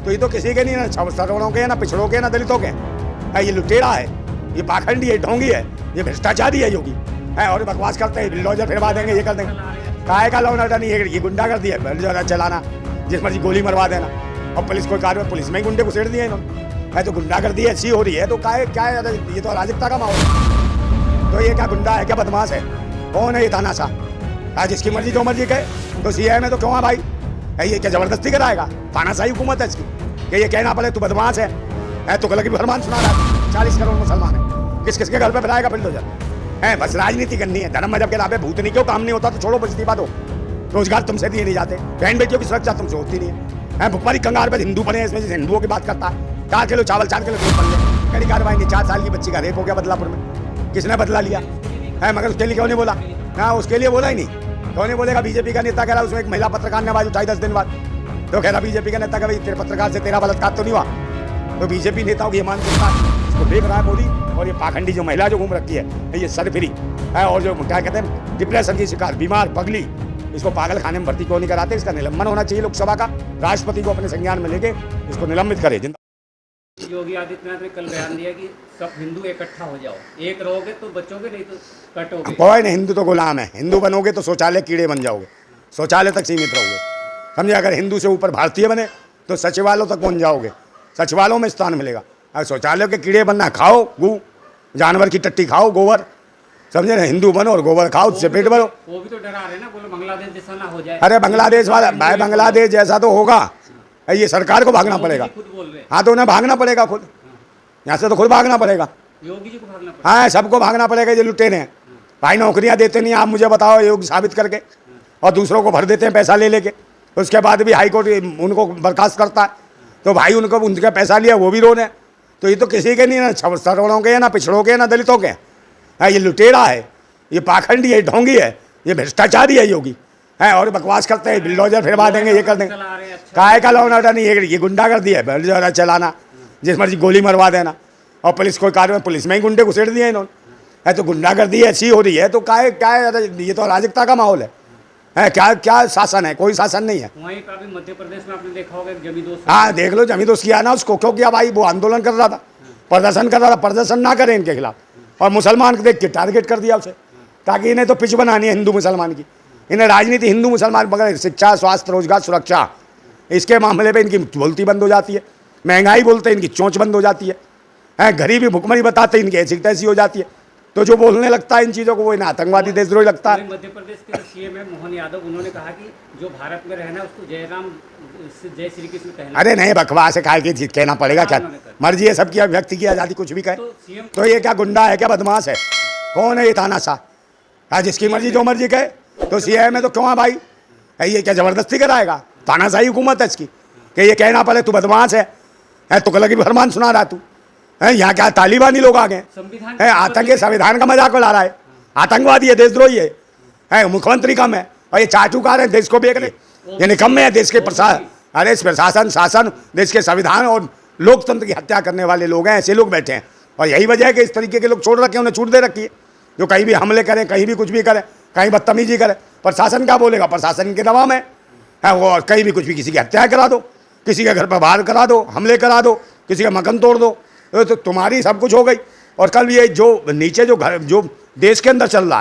तो ये तो किसी के नहीं, ना सवर्णों के, ना पिछड़ों के, ना दलितों के। ये लुटेरा है, ये पाखंडी है, ढोंगी है, ये भ्रष्टाचारी है योगी है। और बकवास करते हैं, बिल्डोजर फिरवा देंगे, ये कर देंगे। काय का लॉ एंड नहीं है, ये गुंडा कर दिया बिल्डोजर चलाना, जिस मर्जी गोली मरवा देना। और पुलिस को कार्य, पुलिस में ही गुंडे घुसेड़ दिए इन्होंने। है तो गुंडागर्दी ऐसी हो रही है, तो क्या है, ये तो अराजकता का माहौल है। तो ये क्या गुंडा है, क्या बदमाश है, कौन है ये तानाशाह? जिसकी मर्जी जो मर्जी कहे। तो सीएम में तो क्यों है भाई? ये क्या जबरदस्ती कराएगा? तानाशाही हुकूमत है इसकी कि ये कहना पड़े तू बदमाश है तो गलत की फरमान सुना रहा है। 40 करोड़ मुसलमान है, किस किस के घर पे फिराएगा बिल्डोजर? है बस राजनीति करनी है, धर्म मजहब के नाम पे भूतनी क्यों काम नहीं होता तो छोड़ो, इस्तीफा दो। रोजगार तुमसे दिए नहीं जाते, बहन बेटियों की सुरक्षा तुमसे होती नहीं है। भुखमरी कंगाल पर हिंदू बने, इसमें हिंदुओं की बात करता है। 4 किलो चावल 4 किलो दूध बन कड़ी कार्रवाई नहीं। 4 साल की बच्ची का रेप हो गया बदलापुर में, किसने बदला लिया है? मगर उसके लिए क्यों नहीं बोला? हाँ, उसके लिए बोला ही नहीं। क्यों नहीं बोलेगा? बीजेपी का नेता कह रहा, उसमें एक महिला पत्रकार ने आवाज उठाई 10 दिन बाद, तो कह रहा बीजेपी का नेता, भाई तेरे पत्रकार से तेरा बलात्कार तो नहीं हुआ? तो बीजेपी नेताओं की मानसिकता इसको देख रहा है मोदी। और ये पाखंडी जो महिला जो घूम रखी है, ये सरफिरी है, और जो क्या कहते हैं डिप्रेशन की शिकार, बीमार पगली, इसको पागल खाने में भर्ती क्यों नहीं कराते? इसका निलंबन होना चाहिए लोकसभा का। राष्ट्रपति को अपने संज्ञान में लेके इसको निलंबित करे। योगी आदित्यनाथ ने कल बयान दिया कि सब हिंदू इकट्ठा हो जाओ, एक रहोगे तो बचोगे, नहीं तो कटोगे। कोई नहीं, हिंदू तो गुलाम है। हिंदू बनोगे तो शौचालय कीड़े बन जाओगे, शौचालय तक सीमित रहोगे, समझे? अगर हिंदू से ऊपर भारतीय बने तो सचिवालयों तक पहुंच जाओगे, सचिवालयों में स्थान मिलेगा। अगर शौचालय के कीड़े बनना, खाओ गू, जानवर की टट्टी खाओ, गोबर, समझे ना? हिंदू बनो और गोबर खाओ, उससे पेट भरो। वो भी तो डरा रहे ना, बोलो बांग्लादेश जैसा ना हो जाए। अरे बांग्लादेश वाला भाई, बांग्लादेश जैसा तो होगा, ये सरकार को भागना पड़ेगा। हाँ, तो उन्हें भागना पड़ेगा खुद, यहाँ से तो खुद भागना पड़ेगा। योगी जी को भागना पड़ेगा। हाँ, सबको भागना पड़ेगा। ये लुटेरे हैं भाई, नौकरियाँ देते नहीं। आप मुझे बताओ, योग्य साबित करके, और दूसरों को भर देते हैं पैसा ले लेके। उसके बाद भी हाईकोर्ट उनको बर्खास्त करता है, तो भाई उनको उनका पैसा लिया वो भी रोने। तो ये तो किसी के नहीं, ना सवर्णों के, ना पिछड़ों के, ना दलितों के। ये लुटेरा है, ये पाखंडी है, ढोंगी है, ये भ्रष्टाचारी है योगी है। और बकवास करते हैं, बिल्डोजर फिरवा देंगे, ये कर देंगे। काय का लॉ एंड नहीं है, ये गुंडागर्दी है, बिल्डोजर चलाना, जिस मर्जी गोली मरवा देना। और पुलिस को कार्य, पुलिस में ही गुंडे घुसेड़ दिए इन्होंने। है तो गुंडागर्दी ऐसी हो रही है, तो क्या है, ये तो अराजकता का माहौल है। क्या शासन है? कोई शासन नहीं है। वहीं का भी मध्य प्रदेश में आपने देखा होगा जमींदोज। हाँ, देख लो, जमींदोज किया ना उसको। क्यों किया भाई? वो आंदोलन कर रहा था, प्रदर्शन कर रहा था। प्रदर्शन ना करें इनके खिलाफ, और मुसलमान को देख के टारगेट कर दिया उसे, ताकि इन्हें तो पिच बनानी है हिंदू मुसलमान की। इन्हें राजनीति हिंदू मुसलमान, मगर शिक्षा, स्वास्थ्य, रोजगार, सुरक्षा, इसके मामले पे इनकी बोलती बंद हो जाती है। महंगाई बोलते इनकी चोंच बंद हो जाती है। गरीबी भुखमरी बताते इनकी ऐसी तैसी हो जाती है। तो जो बोलने लगता है इन चीज़ों को, वो इन्हें आतंकवादी देशद्रोही लगता है। मध्य प्रदेश के सीएम है मोहन यादव, उन्होंने कहा कि जो भारत में रहना है उसको जय राम जय श्री कृष्ण कहना। अरे नहीं, बकवास है, खाए की कहना पड़ेगा। क्या मर्जी है सबकी, व्यक्ति की आज़ादी, कुछ भी कहे। तो ये क्या गुंडा है, क्या बदमाश है, कौन है ये तानाशाह? जिसकी मर्जी जो मर्जी कहे। तो सीएम में तो क्यों है भाई? ये क्या जबरदस्ती कराएगा? तानाशाही हुकूमत है इसकी कि ये कहना पड़े तू बदमाश है तो गलत की फरमान सुना रहा तू है। यहाँ क्या तालिबानी लोग आ गए हैं, आतंकी संविधान का मजाक उड़ा रहा है, आतंकवादी है, देशद्रोही है। मुख्यमंत्री कम है और ये चाटुकार है, देश को बेचने, ये निकम्मे है, देश के प्रशासन, अरे प्रशासन, शासन, देश के संविधान और लोकतंत्र की हत्या करने वाले लोग हैं। ऐसे लोग बैठे हैं, और यही वजह है कि इस तरीके के लोग छोड़ रखे हैं, उन्हें छूट दे रखी है। जो कहीं भी हमले करें, कहीं भी कुछ भी करें, कहीं बदतमीजी करें, प्रशासन क्या बोलेगा? प्रशासन के दबाव में है वो, और कहीं भी कुछ भी, किसी की हत्या करा दो, किसी के घर पर बाहर करा दो, हमले करा दो, किसी का मकान तोड़ दो, तो तुम्हारी सब कुछ हो गई। और कल ये जो नीचे जो घर, जो देश के अंदर चल रहा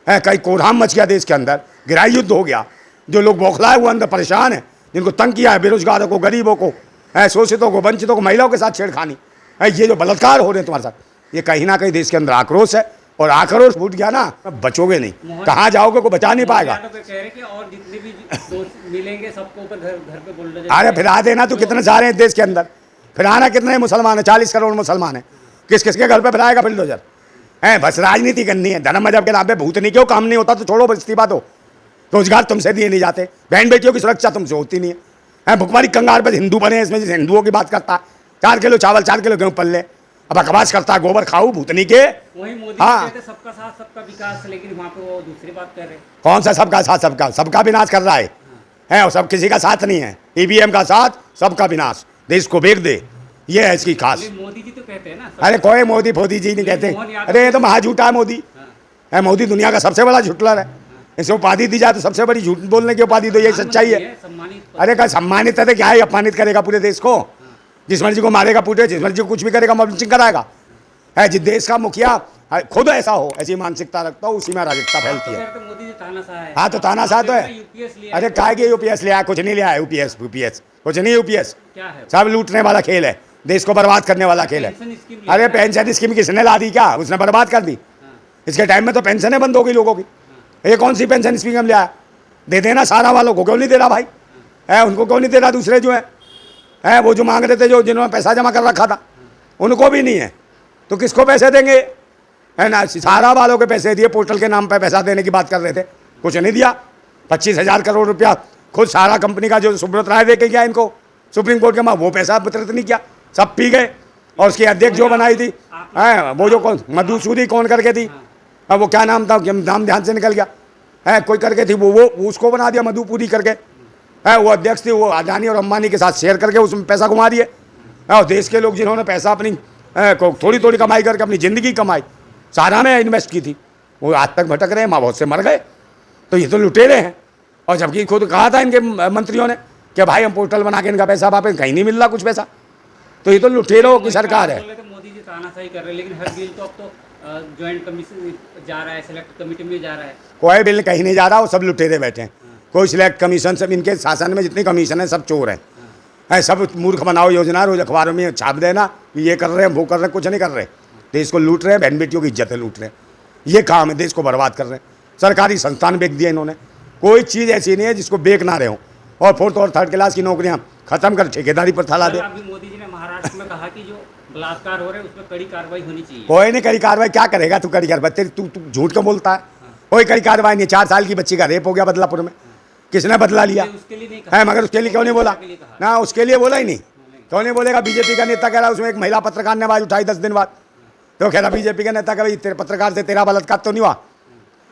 है, कहीं कोढ़ाम मच गया देश के अंदर, गृह युद्ध हो गया, जो लोग बौखलाए हुए अंदर परेशान हैं, जिनको तंग किया है, बेरोजगारों को, गरीबों को, शोषितों को, वंचितों को, महिलाओं के साथ छेड़खानी, ये जो बलात्कार हो रहे हैं तुम्हारे साथ, ये कहीं ना कहीं देश के अंदर आक्रोश है। और आक्रोश फूट गया ना, बचोगे नहीं, कहाँ जाओगे, कोई बचा नहीं पाएगा। और जितने भी दोस्त मिलेंगे सबको ऊपर घर पे बुलडोजर। अरे फिरा देना, तो कितने सारे हैं देश के अंदर, फिराना कितने मुसलमान है? 40 करोड़ मुसलमान है, किस किस के घर पे फिराएगा बिल्डोजर? बस राजनीति करनी है, धर्म मजहब के नाम पे भूतनी क्यों काम नहीं होता तो छोड़ो, इस्तीफा दो। रोजगार तुमसे दिए नहीं जाते, बहन बेटियों की सुरक्षा तुमसे होती नहीं है। भुखमरी कंगाल पर हिंदू बने, इसमें हिंदुओं की बात करता है। 4 किलो चावल 4 किलो गेहूँ पल्ले, अब बकवास करता है, गोबर खाऊ भूतनी के। वही मोदी कहते सबका साथ सबका विकास, लेकिन वहाँ पे वो दूसरी बात कर रहे। कौन सा सबका साथ? सबका विनाश कर रहा है। और सब किसी का साथ नहीं है। ईवीएम का साथ, सबका विनाश, देश को बेच दे, ये है इसकी खास। मोदी जी तो कहते हैं ना। अरे कोई मोदी फोदी जी नहीं कहते। अरे ये तो महाझूठा है मोदी। मोदी दुनिया का सबसे बड़ा झुटलर इसे उपाधि दी जाए तो सबसे बड़ी झूठ बोलने की उपाधि तो यही सच्चाई है। सम्मानित अरे क्या सम्मानित है, क्या है, अपमानित करेगा पूरे देश को, जिस मर्जी को मारेगा पूरे, जिस मर्जी को कुछ भी करेगा, मॉबिंग कराएगा। है जिस देश का मुखिया खुद ऐसा हो, ऐसी मानसिकता रखता हो, उसी में अराजकता फैलती है। तो मोदी जी तानाशाह है। हाँ तो तानाशाह तो है। यूपीएस लिया। अरे काय के यूपीएस लिया, कुछ नहीं लिया है। यूपीएस कुछ नहीं, यूपीएस क्या है? सब लूटने वाला खेल है, देश को बर्बाद करने वाला खेल है। पेंशन स्कीम लिया। अरे पेंशन स्कीम किसने ला दी, क्या उसने बर्बाद कर दी? इसके टाइम में तो पेंशनें बंद हो गई लोगों की। ये कौन सी पेंशन स्कीम लिया? दे देना सारा वालों को, क्यों नहीं दे रहा भाई? है उनको क्यों नहीं दे रहा? दूसरे जो है वो जो मांग रहे थे, जो जिन्होंने पैसा जमा कर रखा था, उनको भी नहीं है, तो किसको पैसे देंगे? है ना, सारा वालों के पैसे दिए, पोर्टल के नाम पे पैसा देने की बात कर रहे थे, कुछ नहीं दिया। 25,000 करोड़ रुपया खुद सारा कंपनी का जो सुब्रत राय दे के गया इनको सुप्रीम कोर्ट के माँ, वो पैसा वितरित नहीं किया, सब पी गए। और उसकी अध्यक्ष जो बनाई थी, है वो जो कौन मधुसूरी कौन करके थी, वो क्या नाम था, नाम ध्यान से निकल गया, है कोई करके थी, वो उसको बना दिया मधुपुरी करके, है वो अध्यक्ष थी, वो अडानी और अंबानी के साथ शेयर करके उसमें पैसा घुमा दिए। और देश के लोग जिन्होंने पैसा अपनी थोड़ी थोड़ी कमाई करके अपनी ज़िंदगी कमाई, सारा में इन्वेस्ट की थी, वो आज तक भटक रहे हैं, माँ बहुत से मर गए। तो ये तो लुटेरे हैं। और जबकि खुद कहा था इनके मंत्रियों ने कि भाई हम पोर्टल बना के इनका पैसा वापस, कहीं नहीं मिल रहा कुछ पैसा। तो ये तो लुटेरों की सरकार है। मोदी जी तानाशाही कर रहे हैं, लेकिन हर बिल तो अब तो ज्वाइंट कमीशन जा रहा है, सेलेक्ट कमेटी में जा रहा है। कोई बिल कहीं नहीं जा रहा, वो सब लुटेरे बैठे हैं। कोई सिलेक्ट कमीशन, सब इनके शासन में जितनी कमीशन है सब चोर हैं। है सब मूर्ख बनाओ योजना, रोज अखबारों में छाप देना, ये कर रहे हैं वो कर रहे हैं, कुछ नहीं कर रहे, देश को लूट रहे हैं, बहन बेटियों की इज्जतें लूट रहे हैं, ये काम है, देश को बर्बाद कर रहे हैं। सरकारी संस्थान बेच दिए इन्होंने, कोई चीज़ ऐसी नहीं है जिसको बेच ना रहे हो। और 4th और 3rd क्लास की नौकरियां खत्म कर ठेकेदारी पर थला दे। अभी मोदी जी ने महाराष्ट्र में कहा कि जो बलात्कार हो रहे हैं उसमें कड़ी कार्रवाई होनी चाहिए। कोई नहीं कड़ी कार्रवाई, क्या करेगा तू कड़ी कार्रवाई? तू झूठ क्यों बोलता है? कोई कड़ी कार्रवाई नहीं। 4 साल की बच्ची का रेप हो गया बदलापुर में, किसने बदला लिया उसके लिए नहीं कहा है? मगर उसके लिए क्यों नहीं बोला ना? उसके लिए बोला ही नहीं, क्यों नहीं बोलेगा? बीजेपी का नेता कह रहा है उसमें एक महिला पत्रकार ने आवाज उठाई 10 दिन बाद, तो कह रहा बीजेपी का नेता कह तेरे पत्रकार से तेरा बलात्कार तो नहीं हुआ।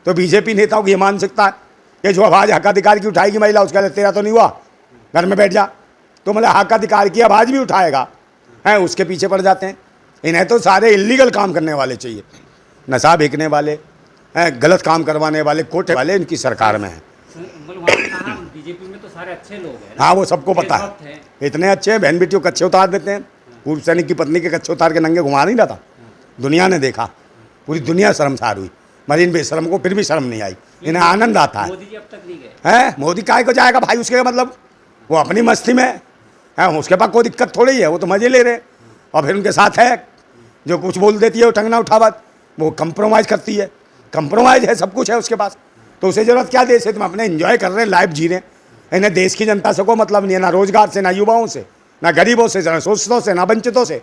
तो बीजेपी नेताओं की मानसिकता है कि जो आवाज़ हक अधिकार की उठाएगी महिला, उसका तेरा तो नहीं हुआ, घर में बैठ जा। तो मतलब हक अधिकार की आवाज़ भी उठाएगा, है उसके पीछे पड़ जाते हैं। इन्हें तो सारे इलीगल काम करने वाले चाहिए, नशा बेचने वाले, गलत काम करवाने वाले, कोटे वाले इनकी सरकार में है। बीजेपी में तो सारे अच्छे लोग हैं। हाँ वो सबको पता है, इतने अच्छे हैं, बहन बेटियों कच्चे उतार देते हैं। पूर्व सैनिक की पत्नी के कच्चे उतार के नंगे घुमा नहीं रहा था, दुनिया ने देखा, पूरी दुनिया शर्मसार हुई, मगर इन बेशर्म को फिर भी शर्म नहीं आई, इन्हें आनंद आता है। मोदी जी अब तक नहीं गए हैं? मोदी काय को जाएगा भाई? उसके मतलब वो अपनी मस्ती में है, उसके पास कोई दिक्कत थोड़ी है, वो तो मजे ले रहे हैं। और फिर उनके साथ है जो कुछ बोल देती है वो टंगना उठावत, वो कंप्रोमाइज़ करती है, कंप्रोमाइज़ है, सब कुछ है उसके पास, तो उसे ज़रूरत क्या? देश है तुम अपने एंजॉय कर रहे हैं, लाइफ जी रहे हैं। इन्हें देश की जनता से कोई मतलब नहीं है, ना रोजगार से, ना युवाओं से, ना गरीबों से, ना शोषितों से, ना वंचितों से,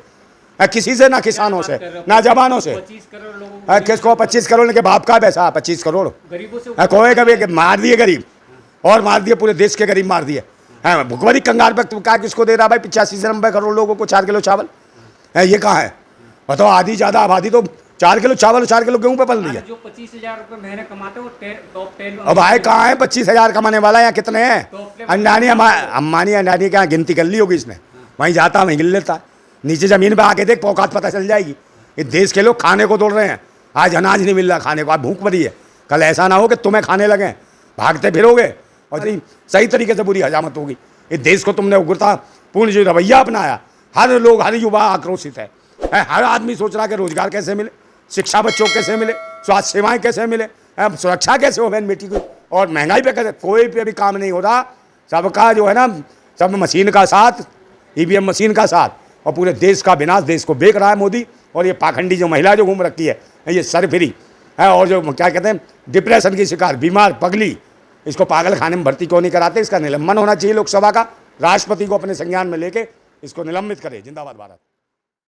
किसी से, ना किसानों से, ना जवानों से। 25 करोड़ लोगों किसको 25 करोड़ के बाप का पैसा? 25 करोड़ गरीबों से कोई कभी मार दिए गरीब, और मार दिए पूरे देश के गरीब मार दिए। है भुखमरी कंगाल पर क्या किसको दे रहा भाई? 85 से 90 करोड़ लोगों को 4 किलो चावल है, ये कहाँ है बताओ? आधी ज़्यादा आबादी तो 4 किलो चावल, 4 किलो गेहूँ पे पल रही है। जो 25,000 रुपये महीने कमाते हैं वो टॉप 10। अब भाई कहाँ है 25,000 कमाने वाला? यहाँ कितने हैं? अंडानी अम्बानी अंडानी क्या गिनती कर ली होगी इसने, वहीं जाता वहीं गिन लेता है। नीचे ज़मीन पे आके देख, औकात पता चल जाएगी। ये देश के लोग खाने को दौड़ रहे हैं, आज अनाज नहीं मिल रहा खाने को, आज भूख मरी है, कल ऐसा ना हो कि तुम्हें खाने लगे, भागते फिरोगे और सही तरीके से बुरी हजामत होगी। ये देश को तुमने उग्रता पूर्ण जो रवैया अपनाया, हर लोग, हर युवा आक्रोशित है, हर आदमी सोच रहा है कि रोजगार कैसे मिले, शिक्षा बच्चों को कैसे मिले, स्वास्थ्य सेवाएं कैसे मिले, सुरक्षा कैसे हो बहन बेटी को, और महंगाई पे कैसे, कोई पे भी काम नहीं हो रहा। सबका जो है ना, सब मशीन का साथ, ईवीएम मशीन का साथ, और पूरे देश का विनाश देश को बेच रहा है मोदी। और ये पाखंडी जो महिला जो घूम रखी है, ये सरफिरी है, और जो क्या कहते हैं डिप्रेशन की शिकार, बीमार पगली, इसको पागल खाने में भर्ती क्यों नहीं कराते? इसका निलंबन होना चाहिए लोकसभा का, राष्ट्रपति को अपने संज्ञान में लेके इसको निलंबित करे। जिंदाबाद भारत।